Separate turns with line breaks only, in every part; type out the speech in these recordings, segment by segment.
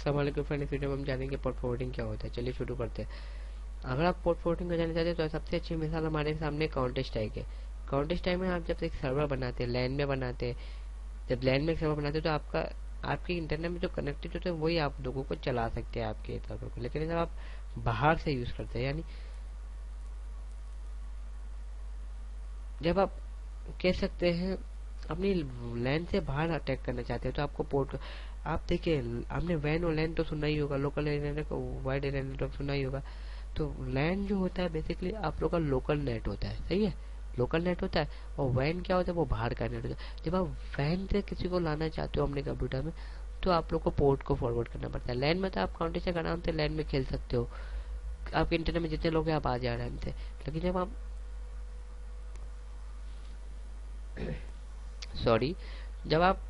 अस्सलाम वालेकुम फ्रेंड, इस वीडियो में हम जानेंगे पोर्ट फॉरवर्डिंग क्या होता है। चलिए शुरू करते हैं। अगर आप पोर्ट फॉरवर्डिंग को जानना चाहते हैं तो सबसे अच्छी मिसाल हमारे सामने काउंटर स्ट्राइक है। काउंटर स्ट्राइक में आप जब एक सर्वर बनाते हैं, लैन में बनाते हैं, जब लैन में एक सर्वर बनाते हैं तो आपके इंटरनेट में जो कनेक्टेड होते हैं वही आप लोगों को चला सकते हैं आपके सर्वर को। लेकिन जब आप बाहर से यूज करते हैं, यानी जब आप कह सकते हैं अपनी लैन से बाहर अटैक करना चाहते हैं तो आपको पोर्ट, आप देखिए आपने वैन और लैन तो सुना ही होगा, local area network, wide area network सुना ही होगा। तो लैन जो होता है बेसिकली आप लोग का लोकल नेट होता है, सही है, लोकल नेट होता है। और वैन क्या होता है, वो बाहर का नेट होता है। जब आप वैन से किसी को लाना चाहते हो अपने कंप्यूटर में तो आप लोग को पोर्ट को फॉरवर्ड करना पड़ता है। लैन में तो आप काउंटर से आराम से लैन में खेल सकते हो, आपके इंटरनेट में जितने लोग हैं आप आ जा आराम से। लेकिन जब आप सॉरी जब आप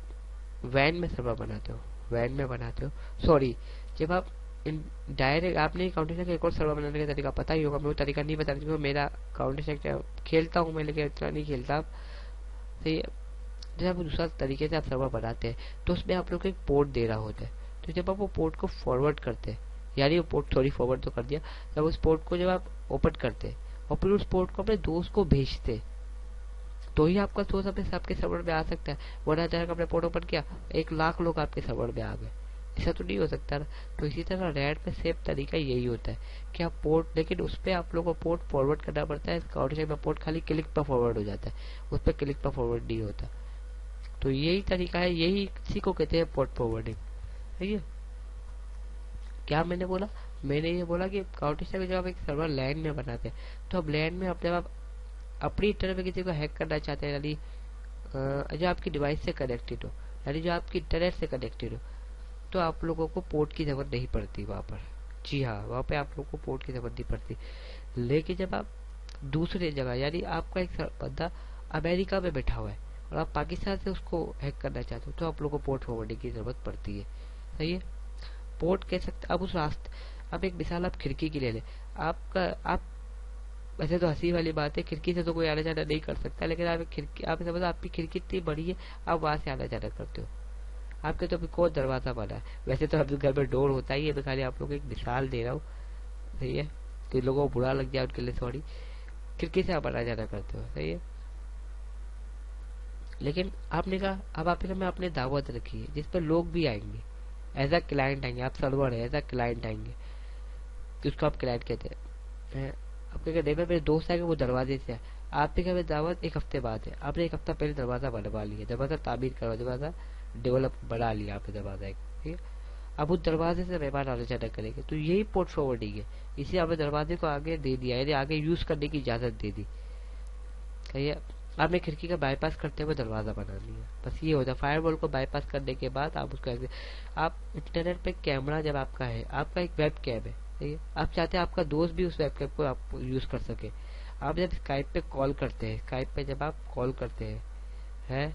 वैन में सर्वर बनाते हो, वैन में बनाते हो, सॉरी जब आप डायरेक्ट, आपने काउंटर स्ट्राइक एक और सर्वर बनाने का तरीका पता ही होगा, मैं वो तरीका नहीं बता रहा क्योंकि मेरा काउंटर स्ट्राइक खेलता हूँ मैं, लेकिन इतना नहीं खेलता आप, सही है। जब आप दूसरा तरीके से आप सर्वर बनाते हैं तो उसमें आप लोग को एक पोर्ट दे रहा होता है। तो जब आप वो पोर्ट को फॉरवर्ड करते हैं, यानी वो पोर्ट, सॉरी फॉरवर्ड तो कर दिया, जब उस पोर्ट को जब आप ओपन करते हैं और फिर उस पोर्ट को अपने दोस्त को भेजते तो ही आपका सोर्स अपने आपके सर्वर पे आ सकता है। वरना अचानक आपने पोर्ट ओपन किया, 1 लाख लोग आपके सर्वर पे आ गए, ऐसा तो नहीं हो सकता ना। तो इसी तरह रेड में सेम तरीका यही होता है कि आप पोर्ट, लेकिन उस पर आप लोगों को पोर्ट फॉरवर्ड करना पड़ता है। काउंटर स्ट्राइक में पोर्ट खाली क्लिक पर फॉरवर्ड हो जाता है, उस पर क्लिक पर फॉरवर्ड नहीं होता। तो यही तरीका है, यही इसी को कहते हैं पोर्ट फॉरवर्डिंग, सही है। क्या मैंने बोला, मैंने ये बोला कि काउंटर स्ट्राइक में जब आप एक सर्वर लैन में बनाते हैं तो अब लैन में जब आप अपनी इंटरनेट में किसी को हैक करना चाहते हैं, यानी जो आपकी डिवाइस से कनेक्टेड हो, यानी जो आपकी इंटरनेट से कनेक्टेड हो, तो आप लोगों को पोर्ट की जरूरत नहीं पड़ती वहां पर। जी हाँ, वहां पे आप लोगों को पोर्ट की जरूरत नहीं पड़ती। लेकिन जब आप दूसरी जगह, यानी आपका एक बंदा अमेरिका में बैठा हुआ है और आप पाकिस्तान से उसको हैक करना चाहते हो तो आप लोगों को पोर्ट फॉरवर्डिंग की जरूरत पड़ती है, सही है। पोर्ट कह सकते अब उस रास्ते, अब एक मिसाल आप खिड़की की ले लें। आप वैसे तो हंसी वाली बात है, खिड़की से तो कोई आना जाना नहीं कर सकता, लेकिन आप खिड़की, आप समझो आपकी खिड़की इतनी बड़ी है, आप वहां से आना जाना करते हो। आपके तो अभी कौन दरवाजा बना है, वैसे तो अभी घर में डोर होता ही है, मैं खाली आप लोग को एक मिसाल दे रहा हूँ, सही है। कि लोगों को बुरा लग जाए उनके लिए सॉरी, खिड़की से आप आना जाना करते हो, सही है। लेकिन आपने कहा अब आपके में आपने दावत रखी है जिस पर लोग भी आएंगे, एज अ क्लाइंट आएंगे, आप सर्वर है, एज अ क्लाइंट आएंगे, जिसको आप क्लाइंट कहते हैं। आपके घर में मेरे दोस्त आएंगे, वो दरवाजे से है, आपके घर में दावत 1 हफ्ते बाद है, आपने 1 हफ्ता पहले दरवाजा बनवा लिया, दरवाजा तामीर करवा, दरवाजा डेवलप बना लिया आपने दरवाजा एक, ठीक है। अब उस दरवाजे से मेहमान आना जाना करेंगे, तो यही पोर्ट फॉरवर्डिंग है। इसी आपने दरवाजे को आगे दे दिया, यानी आगे यूज करने की इजाजत दे दी, सही है। आपने खिड़की का बाईपास करते हुए दरवाजा बना लिया, बस ये होता है। फायरवॉल को बाईपास करने के बाद आप उसको, आप इंटरनेट पे कैमरा जब आपका है, आपका एक वेब कैम है, ठीक है, आप चाहते हैं आपका दोस्त भी उस वेब कैम को आप यूज कर सके। आप जब स्काइप पे कॉल करते हैं, स्काइप पे जब आप कॉल करते हैं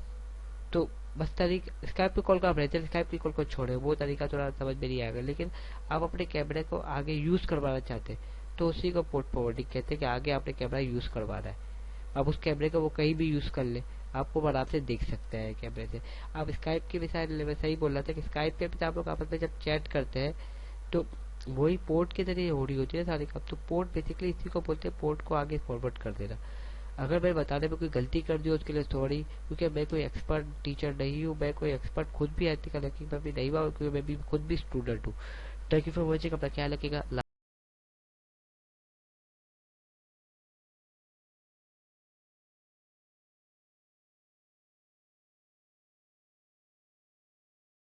तो बस स्काइप पे कॉल का आप रहते हैं, स्काइप की कॉल को छोड़े, वो तरीका थोड़ा समझ में नहीं आएगा, लेकिन आप अपने कैमरे को आगे यूज करवाना चाहते हैं तो उसी को पोर्ट फॉरवर्डिंग कहते हैं कि आगे आपने कैमरा यूज करवाना है। अब उस कैमरे को वो कहीं भी यूज कर ले, आपको आराम से देख सकते हैं कैमरे से। आप स्काइप की मिसाल में सही बोल रहा था कि स्काइप पे भी आप लोग आपस में जब चैट करते हैं तो वही पोर्ट के जरिए हो रही होती है सारी काम। तो पोर्ट बेसिकली इसी को बोलते हैं, पोर्ट को आगे फॉरवर्ड कर देना। अगर मैं बताने में कोई गलती कर दी उसके लिए सॉरी, क्योंकि मैं कोई एक्सपर्ट टीचर नहीं हूँ, मैं कोई एक्सपर्ट खुद भी एथिकल हैकिंग में भी नहीं हुआ, क्योंकि मैं भी खुद भी स्टूडेंट हूँ। थैंक यू फॉर वॉचिंग, अपना ख्याल रखिएगा।